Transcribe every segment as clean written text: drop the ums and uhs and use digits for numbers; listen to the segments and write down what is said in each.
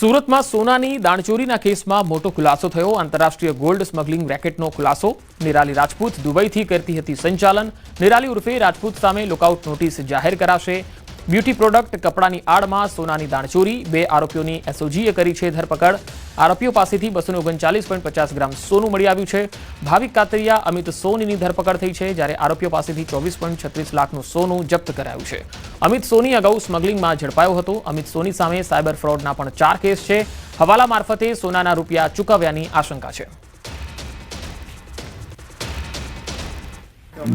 સુરતમાં સોનાની દાણચોરીના કેસમાં મોટો ખુલાસો થયો। આંતરરાષ્ટ્રીય ગોલ્ડ સ્મગલિંગ રેકેટનો ખુલાસો। નિરાલી રાજપૂત દુબઈથી કરતી હતી સંચાલન। નિરાલી ઉર્ફે રાજપૂત સામે લોકઆઉટ નોટિસ જાહેર કરાશે। બ્યુટી પ્રોડક્ટ કપડાની આડમાં સોનાની દાણચોરી। બે આરોપીઓની એસઓજીએ કરી છે ધરપકડ। આરોપીઓ પાસેથી 239.50 ગ્રામ સોનું મળી આવ્યું છે। ભાવિક કાતરિયા અમિત સોનીની ધરપકડ થઈ છે, જ્યારે આરોપીઓ પાસેથી 24.36 લાખનું સોનું જપ્ત કરાયું છે। અમિત સોની અગાઉ સ્મગલિંગમાં ઝડપાયો હતો। અમિત સોની સામે સાયબર ફ્રોડના પણ 4 કેસ છે। હવાલા મારફતે સોનાના રૂપિયા ચૂકવ્યાની આશંકા છે।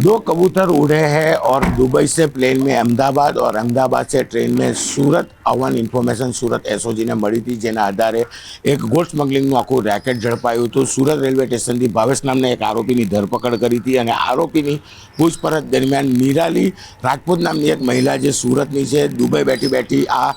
दो कबूतर उड़े हैं और दुबई से प्लेन में अहमदाबाद और अहमदाबाद से ट्रेन में सूरत આવવાની ઇન્ફોર્મેશન સુરત એસઓજીને મળી હતી, જેના આધારે એક ગોલ્ડ સ્મગલિંગનું આખું રેકેટ ઝડપાયું હતું। સુરત રેલવે સ્ટેશનથી ભાવેશ નામના એક આરોપીની ધરપકડ કરી હતી અને આરોપીની પૂછપરછ દરમિયાન નિરાલી રાજપૂત નામની એક મહિલા જે સુરતની છે, દુબઈ બેઠી બેઠી આ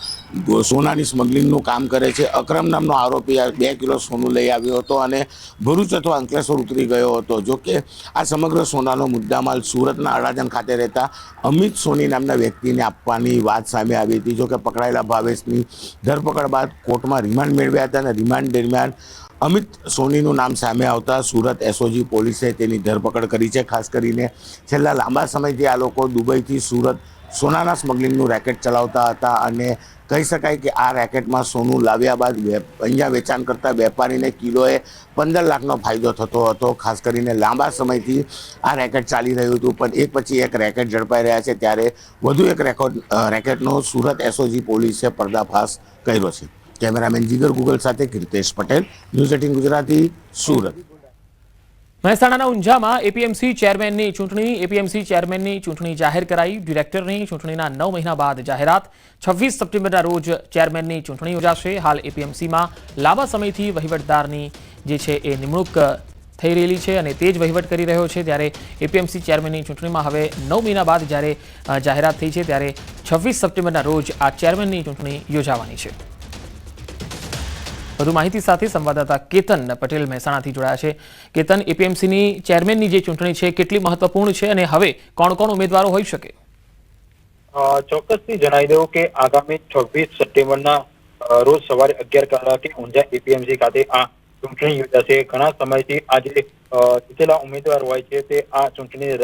સોનાની સ્મગલિંગનું કામ કરે છે। અકરમ નામનો આરોપી 2 કિલો સોનું લઈ આવ્યો હતો અને ભરૂચ અથવા અંકલેશ્વર ઉતરી ગયો હતો। જોકે આ સમગ્ર સોનાનો મુદ્દામાલ સુરતના અડાજણ ખાતે રહેતા અમિત સોની નામના વ્યક્તિને આપવાની વાત સામે આવી હતી। જોકે પકડાયેલા ભાવેશની ધરપકડ બાદ કોર્ટમાં રિમાન્ડ મેળવ્યા હતા અને રિમાન્ડ દરમિયાન અમિત સોનીનું નામ સામે આવતા સુરત એસઓજી પોલીસે તેની ધરપકડ કરી છે। ખાસ કરીને છેલ્લા લાંબા સમયથી આ લોકો દુબઈથી સુરત સોનાના સ્મગલિંગનું રેકેટ ચલાવતા હતા અને કહી શકાય કે આ રેકેટમાં સોનું લાવ્યા બાદ અહીંયા વેચાણ કરતા વેપારીને કિલોએ 15 લાખનો ફાયદો થતો હતો। ખાસ કરીને લાંબા સમયથી આ રેકેટ ચાલી રહ્યું હતું, પણ એક પછી એક રેકેટ ઝડપાઈ રહ્યા છે, ત્યારે વધુ એક રેકેટનો સુરત એસઓજી પોલીસે પર્દાફાશ કર્યો છે। કેમેરામેન જીગર ગુગલ સાથે કીર્તેશ પટેલ, ન્યૂઝ 18 ગુજરાતી, સુરત। મહેસાણાના ઊંઝામાં એપીએમસી ચેરમેનની ચૂંટણી જાહેર કરાઈ। ડિરેક્ટરની ચૂંટણીના 9 મહિના બાદ જાહેરાત। 26 સપ્ટેમ્બરના રોજ ચેરમેનની ચૂંટણી યોજાશે। હાલ એપીએમસીમાં લાંબા સમયથી વહીવટદારની જે છે એ નિમણૂક થઈ રહેલી છે અને તે જ વહીવટ કરી રહ્યો છે, ત્યારે એપીએમસી ચેરમેનની ચૂંટણીમાં હવે 9 મહિના બાદ જ્યારે જાહેરાત થઈ છે, ત્યારે 26 સપ્ટેમ્બરના રોજ આ ચેરમેનની ચૂંટણી યોજાવાની છે। વધુ માહિતી સાથે સંવાદદાતા કેતન પટેલ મહેસાણાથી જોડાયા છે। કેતન, એપીએમસીની ચેરમેનની જે ચૂંટણી છે કેટલી મહત્વપૂર્ણ છે અને હવે કોણ કોણ ઉમેદવારો હોઈ શકે? ચોક્કસથી જણાવી દઉં કે આગામી 26 સપ્ટેમ્બરના રોજ સવારે 11 કલાકે ઊંઝા એપીએમસી ખાતે આ ચૂંટણી યોજાશે। ઘણા સમયથી આજે જીતેલા ઉમેદવાર હોય છે તે આ ચૂંટણી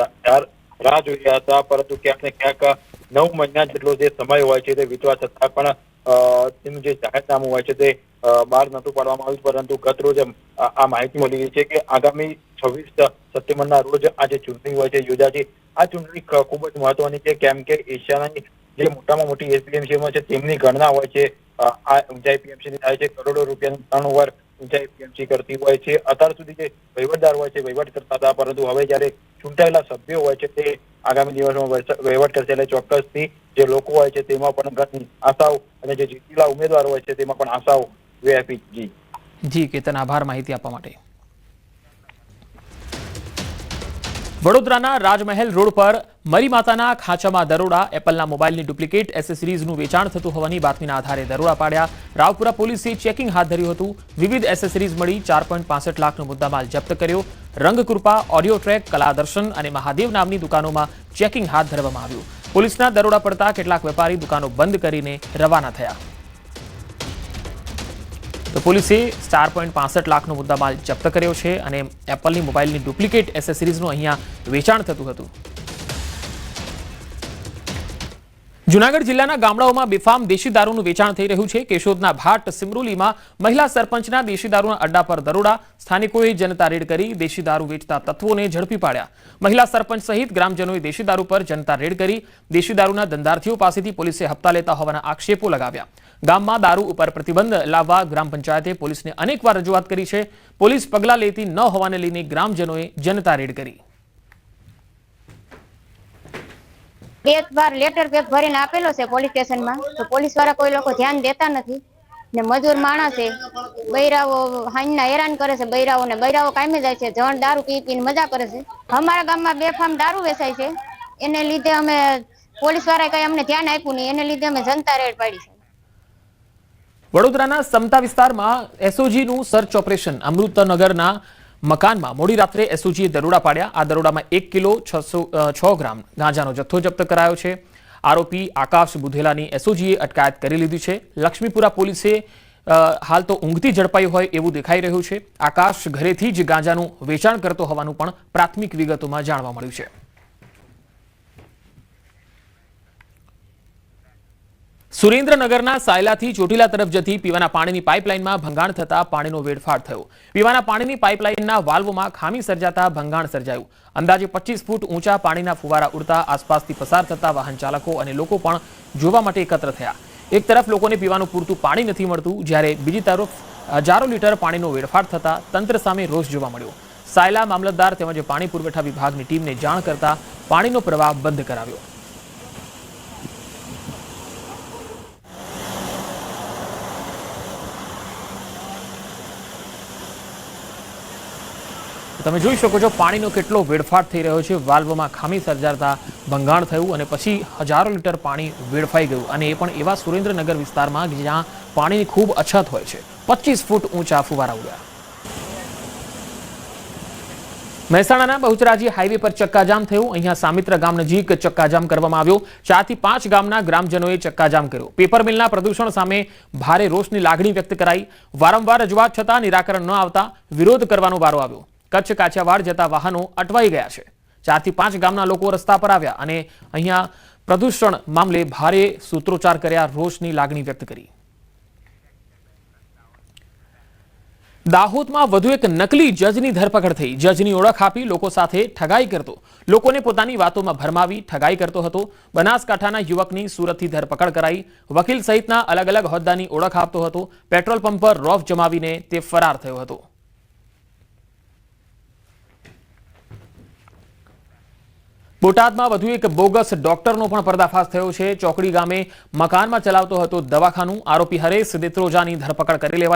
રાહ જોઈ રહ્યા હતા, પરંતુ ક્યાંક ને ક્યાંક 9 મહિના જેટલો જે સમય હોય છે તે વીતવા છતાં પણ તેનું જે જાહેરનામું હોય છે તે બહાર નહોતું પાડવામાં આવ્યું, પરંતુ ગત રોજ આ માહિતી મળી રહી છે કે આગામી 26 સપ્ટેમ્બરના રોજ આ જે ચૂંટણી હોય છે યોજાશે। આ ચૂંટણી ખૂબ જ મહત્વની છે, કેમ કે એશિયાની જે મોટામાં મોટી એપીએમસીમાં છે તેમની ગણના હોય છે આ ઊંઝા એપીએમસીની થાય છે। કરોડો રૂપિયાનું ટર્નઓવર ઊંઝા એપીએમસી કરતી હોય છે। અત્યાર સુધી જે વહીવટદાર હોય છે વહીવટ કરતા હતા, પરંતુ હવે જ્યારે ચૂંટાયેલા સભ્યો હોય છે તે આગામી દિવસમાં વહીવટ કરશે, એટલે ચોક્કસથી જે લોકો હોય છે તેમાં પણ ઘણી આશાઓ અને જે જીતેલા ઉમેદવાર હોય છે તેમાં પણ આશાઓ વ્યાપી। જી કેતન, આભાર માહિતી આપવા માટે। વડોદરાના રાજમહેલ રોડ પર મરી માતાના ખાંચામાં દરોડા। એપલના મોબાઈલની ડુપ્લિકેટ એસેસરીઝનું વેચાણ થતું હોવાની બાતમીના આધારે દરોડા પાડ્યા। રાવપુરા પોલીસે ચેકિંગ હાથ ધર્યું હતું। વિવિધ એસેસરીઝ મળી 4.65 લાખનો મુદ્દામાલ જપ્ત કર્યો। રંગકૃપા, ઓડિયો ટ્રેક, કલાદર્શન અને મહાદેવ નામની દુકાનોમાં ચેકિંગ હાથ ધરવામાં આવ્યું। પોલીસના દરોડા પડતા કેટલાક વેપારી દુકાનો બંધ કરીને રવાના થયા। તો પોલીસે 4.65 લાખનો મુદ્દામાલ જપ્ત કર્યો છે અને એપલની મોબાઈલની ડુપ્લિકેટ એસેસરીઝનું અહીંયા વેચાણ થતું હતું। જૂનાગઢ જિલ્લાના ગામડાઓમાં બેફામ દેશી દારૂનું વેચાણ થઈ રહ્યું છે। કેશોદના ભાટ સિમરોલીમાં મહિલા સરપંચના દેશી દારૂના અડ્ડા પર દરોડા। સ્થાનિકોએ જનતા રેડ કરી દેશી દારૂ વેચતા તત્વોને ઝડપી પાડ્યા। મહિલા સરપંચ સહિત ગ્રામજનોએ દેશી દારૂ પર જનતા રેડ કરી દેશી દારૂના ધંધાર્થીઓ પાસેથી પોલીસે હપ્તા લેતા હોવાના આક્ષેપો લગાવ્યા। ગામમાં દારૂ ઉપર પ્રતિબંધ લાવવા ગ્રામ પંચાયતે પોલીસને અનેકવાર રજૂઆત કરી છે। પોલીસ પગલાં લેતી ન હોવાને લઈને ગ્રામજનોએ જનતા રેડ કરી। એક વાર લેટર પેક ભરીને આપેલો છે પોલીસ સ્ટેશનમાં, તો પોલીસ વાળા કોઈ લોકો ધ્યાન દેતા નથી ને મજૂર માણસ છે, બૈરાઓ હાંજના હેરાન કરે છે। બૈરાઓ કાયમે જાય છે, જણ દારૂ પી પીને મજા કરે છે। અમારા ગામમાં બેફામ દારૂ વેચાય છે, એને લીધે અમે પોલીસ વાળાએ કઈ અમને ધ્યાન આપ્યું નહીં, એને લીધે અમે જનતા રેડ પાડી છે। વડોદરાના સમતા વિસ્તારમાં એસઓજીનું સર્ચ ઓપરેશન। અમૃતનગરના મકાનમાં મોડી રાત્રે એસઓજીએ દરોડા પાડ્યા। આ દરોડામાં 1 કિલો 6 ગ્રામ ગાંજાનો જથ્થો જપ્ત કરાયો છે। આરોપી આકાશ બુધેલાની એસઓજીએ અટકાયત કરી લીધી છે। લક્ષ્મીપુરા પોલીસે હાલ તો ઊંઘથી ઝડપાયું હોય એવું દેખાઈ રહ્યું છે. આકાશ ઘરેથી જ ગાંજાનું વેચાણ કરતો હોવાનું પણ પ્રાથમિક વિગતોમાં જાણવા મળ્યું છે. સુરેન્દ્રનગરના સાયલાથી ચોટીલા તરફ જતી પીવાના પાણીની પાઇપલાઇનમાં ભંગાણ થતા પાણીનો વેડફાટ થયો. પીવાના પાણીની પાઇપલાઇનના વાલ્વમાં ખામી સર્જાતા ભંગાણ સર્જાયું. અંદાજે 25 ફૂટ ઊંચા પાણીના ફુવારા ઉડતા આસપાસથી પસાર થતા વાહન ચાલકો અને લોકો પણ જોવા માટે એકત્ર થયા. એક તરફ લોકોને પીવાનું પૂરતું પાણી નથી મળતું, જ્યારે બીજી તરફ હજારો લીટર પાણીનો વેડફાટ થતા તંત્ર સામે રોષ જોવા મળ્યો. સાયલા મામલતદાર તેમજ પાણી પુરવઠા વિભાગની ટીમને જાણ કરતા પાણીનો પ્રવાહ બંધ કરાવ્યો. તમે જોઈ શકો છો પાણીનો કેટલો વેડફાટ થઈ રહ્યો છે. વાલ્વમાં ખામી સર્જાતા ભંગાણ થયું અને પછી હજારો લીટર પાણી વેડફાઈ ગયું, અને એ પણ એવા સુરેન્દ્રનગર વિસ્તારમાં જ્યાં પાણીની ખૂબ અછત હોય છે. 25 ફૂટ ઊંચા ફુવારા ઉડ્યા. મહેસાણાના બહુચરાજી હાઈવે પર ચક્કાજામ થયું. અહીંયા સામિત્ર ગામ નજીક ચક્કાજામ કરવામાં આવ્યો. 4 થી 5 ગામના ગ્રામજનોએ ચક્કાજામ કર્યો. પેપર મિલના પ્રદૂષણ સામે ભારે રોષની લાગણી વ્યક્ત કરાઈ. વારંવાર રજૂઆત છતાં નિરાકરણ ન આવતા વિરોધ કરવાનો વારો આવ્યો. કચ્છ કાછિયાવાડ જતા વાહનો અટવાઈ ગયા છે. 4 થી 5 ગામના લોકો રસ્તા પર આવ્યા અને અહીંયા પ્રદૂષણ મામલે ભારે સૂત્રોચ્ચાર કર્યા, રોષની લાગણી વ્યક્ત કરી. દાહોદમાં વધુ એક નકલી જજની ધરપકડ થઈ. જજની ઓળખ આપી લોકો સાથે ઠગાઈ કરતો, લોકોને પોતાની વાતોમાં ભરમાવી ઠગાઈ કરતો હતો. બનાસકાંઠાના યુવકની સુરતથી ધરપકડ કરાઈ. વકીલ સહિતના અલગ અલગ હોદ્દાની ઓળખ આપતો હતો. પેટ્રોલ પંપ પર રોફ જમાવીને તે ફરાર થયો હતો. બોટાદમાં વધુ એક બોગસ ડોક્ટરનો પણ પર્દાફાશ થયો છે. ચોકડી ગામે મકાનમાં ચલાવતો હતો દવાખાનું. આરોપી હરેશ દેત્રોજાની ધરપકડ કરી લેવાઈ.